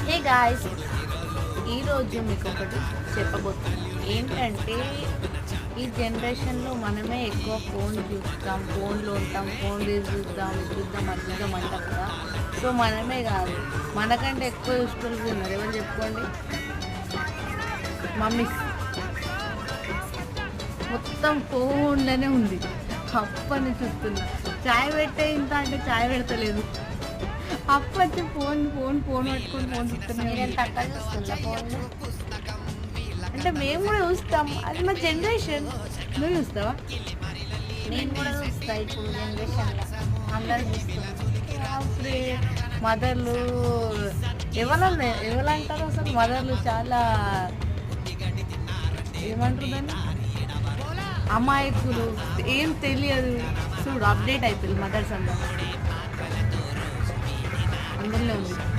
Hey guys, ఈరోజు మీకు ఒకటి చెప్పబోతున్నాను. ఏంటంటే ఈ జనరేషన్లో మనమే ఎక్కువ ఫోన్ చూస్తాం, ఫోన్లో ఉంటాం, ఫోన్ రీల్స్ చూద్దాం, ఇది చూద్దాం, అది చూద్దాం అంటాం కదా. సో మనమే కాదు, మనకంటే ఎక్కువ చూసుకోవాలి ఉన్నారు. ఎవరు చెప్పుకోండి? మమ్మీస్ మొత్తం ఫోన్లోనే ఉంది. అప్పని చూస్తున్నా. చాయ్ పెట్టే ఇంత అంటే చాయ్ పెడతలేదు. అప్పచ్చి ఫోన్ ఫోన్ ఫోన్ పట్టుకొని ఫోన్ చూస్తున్నాను. అంటే మేము కూడా చూస్తాం, అది మా జనరేషన్. నువ్వు చూస్తావా? నేను కూడా చూస్తా. ఇప్పుడు జనరేషన్లో అందరు చూస్తున్నారు. అప్పుడే మదర్లు ఎవరంటారు అసలు? మదర్లు చాలా ఏమంటారు దాన్ని, అమాయకులు, ఏం తెలియదు. చూడు అప్డేట్ అవుతుంది మదర్స్ అందరూ, అందులో ఉంది.